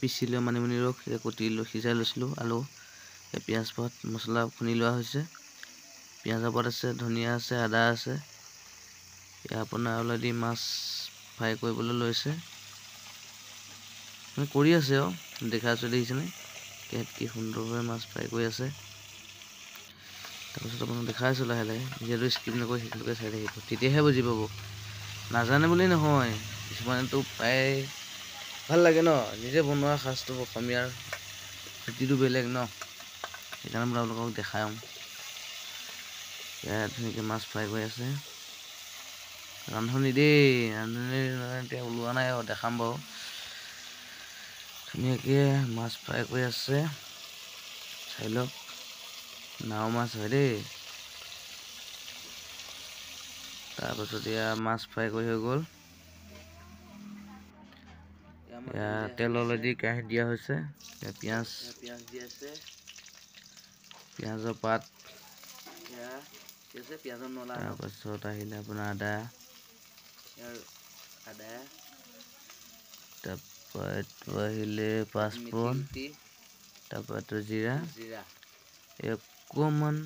পিচিলোঁ মানিমুনি ৰস কুটিলোঁ সিজাই লৈছিলোঁ আলু পিঁয়াজ পাত মছলা খুন্দি লোৱা হৈছে পিঁয়াজৰ পাত আছে ধনিয়া আছে আদা আছে এয়া আপোনাৰ অলৰেডি মাছ ফ্ৰাই কৰিবলৈ লৈছে কৰি আছে দেখা আছে দেখিছেনে কি সুন্দৰভাৱে মাছ ফ্ৰাই কৰি আছে তাৰপিছত আপোনাক দেখাই আছোঁ লাহে লাহে যিহেতু স্কিপ নকৰি সেইটোকে চাই থাকিব তেতিয়াহে বুজি পাব নাজানে বুলি নহয় কিছুমানেতো প্ৰায় ভাল লাগে ন নিজে বনোৱা সাজটো অসমীয়াৰ জুতিটো বেলেগ ন সেইকাৰণে মই আপোনালোকক দেখাম ইয়াত ধুনীয়াকৈ মাছ ফ্ৰাই কৰি আছে ৰান্ধনি দেই ৰান্ধনি এতিয়া ওলোৱা নাই দেখাম বাৰু ধুনীয়াকৈ মাছ ফ্ৰাই কৰি আছে চাই লওক নাও মাছ হয় দেই তাৰপাছত এয়া মাছ ফ্ৰাই কৰি হৈ গ'ল এয়া তেল অলৰেডি কেৰাহীত দিয়া হৈছে পিঁয়াজ দি আছে পিঁয়াজৰ পাত তাৰপাছত আহিলে আপোনাৰ আদা তাৰপৰা এইটো আহিলে পাঁচফোৰণ তাৰপৰা এইটো জিৰা অকণমান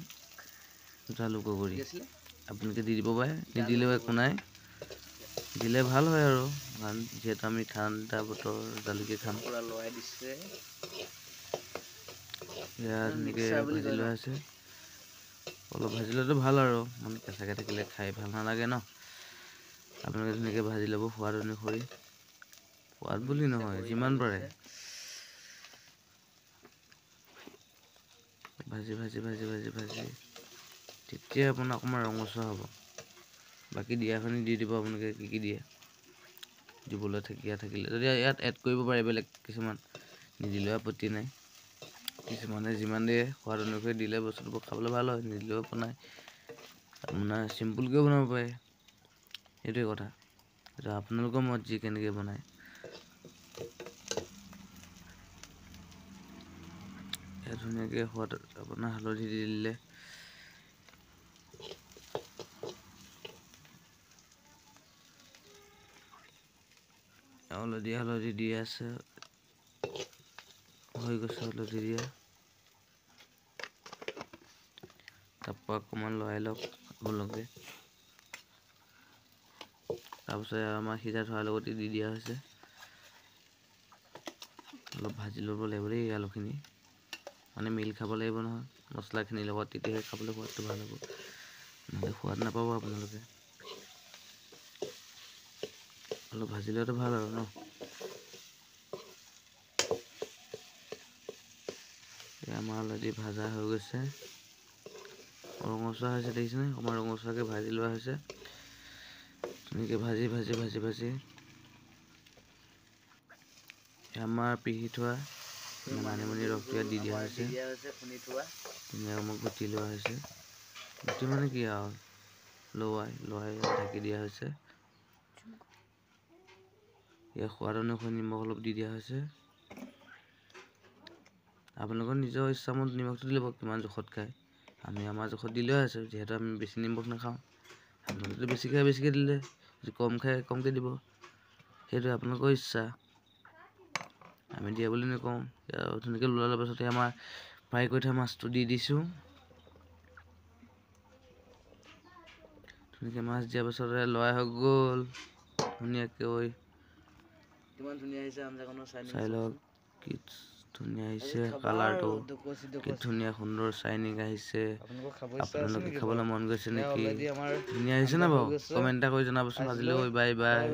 জালুকৰ গুড়ি আপোনালোকে দি দিব পাৰে নিদিলেও একো নাই দিলে ভাল হয় আৰু কাৰণ যিহেতু আমি ঠাণ্ডা বতৰ জালুকে খাম ধুনীয়াকৈ ভাজি লোৱা আছে অলপ ভাজি লোৱাটো ভাল আৰু মানে কেঁচাকৈ থাকিলে খাই ভাল নালাগে ন আপোনালোকে ধুনীয়াকৈ ভাজি ল'ব সোৱাদ অনুসৰি সোৱাদ বুলি নহয় যিমান পাৰে ভাজি ভাজি ভাজি ভাজি ভাজি তেতিয়া আপোনাৰ অকণমান ৰঙচুৱা হ'ব বাকী দিয়াখিনি দি দিব আপোনালোকে কি দিয়ে দিবলৈ থাকিলে যদি ইয়াত এড কৰিব পাৰে বেলেগ কিছুমান নিদিলেও আপত্তি নাই কিছুমানে যিমান দিয়ে সোৱাদ অনুসৰি দিলে বস্তুটো খাবলৈ ভাল হয় নিদিলেও একো নাই আপোনাৰ চিম্পুলকৈও বনাব পাৰে সেইটোৱে কথা এইটো আপোনালোকৰ মত যি কেনেকৈ বনায় ধুনীয়াকৈ সোৱাদ আপোনাৰ হালধি দি দিলে হালধি দি আছে হৈ গৈছে হালধি দিয়া তাৰপৰা অকণমান লৰাই লওক আপোনালোকে তাৰপিছত আমাৰ সিজাই থোৱাৰ লগতে দি দিয়া হৈছে অলপ ভাজি ল'ব লাগিব দেই আলুখিনি মানে মিল খাব লাগিব নহয় মছলাখিনিৰ লগত তেতিয়াহে খাবলৈ সোৱাদটো ভাল হ'ব নহ'লে সোৱাদ নাপাব আপোনালোকে অলপ ভাজি লোৱাটো ভাল আৰু ন আমাৰ অলৰেডি ভাজা হৈ গৈছে ৰঙচুৱা হৈছে দেখিছেনে অকণমান ৰঙচুৱাকৈ ভাজি লোৱা হৈছে ধুনীয়াকৈ ভাজি ভাজি ভাজি ভাজি আমাৰ পিহি থোৱা মানিমুনি ৰসটো ইয়াত দি দিয়া হৈছে ধুনীয়াকৈ মোক গুটি লোৱা হৈছে গুটি মানে কি আৰু লৰাই ঢাকি দিয়া হৈছে ইয়াৰ সোৱাদ অনুসৰি নিমখ অলপ দি দিয়া হৈছে আপোনালোকৰ নিজৰ ইচ্ছামত নিমখটো দি ল'ব কিমান জোখত খায় আমি আমাৰ জোখত দি লৈ আছোঁ যিহেতু আমি বেছি নিমখ নাখাওঁ আপোনালোকে বেছিকৈ দিলে যদি কম খায় কমকৈ দিব সেইটো আপোনালোকৰ ইচ্ছা আমি দিয়া বুলি নকওঁ ধুনীয়াকৈ লৰাৰ পাছতে আমাৰ ফ্ৰাই কৰি থোৱা মাছটো দি দিছোঁ ধুনীয়াকৈ মাছ দিয়াৰ পাছতে লৰাই হৈ গ'ল ধুনীয়াকৈ কিমান ধুনীয়া আহিছে আঞ্জাখনৰ চাই লওক কি ধুনীয়া আহিছে কালাৰটো কি ধুনীয়া সুন্দৰ চাইনিং আহিছে আপোনালোকে খাবলৈ মন গৈছে নেকি ধুনীয়া আহিছে না বাৰু কমেণ্ট এটা কৰি জনাবচোন আজিলৈ বাই বাই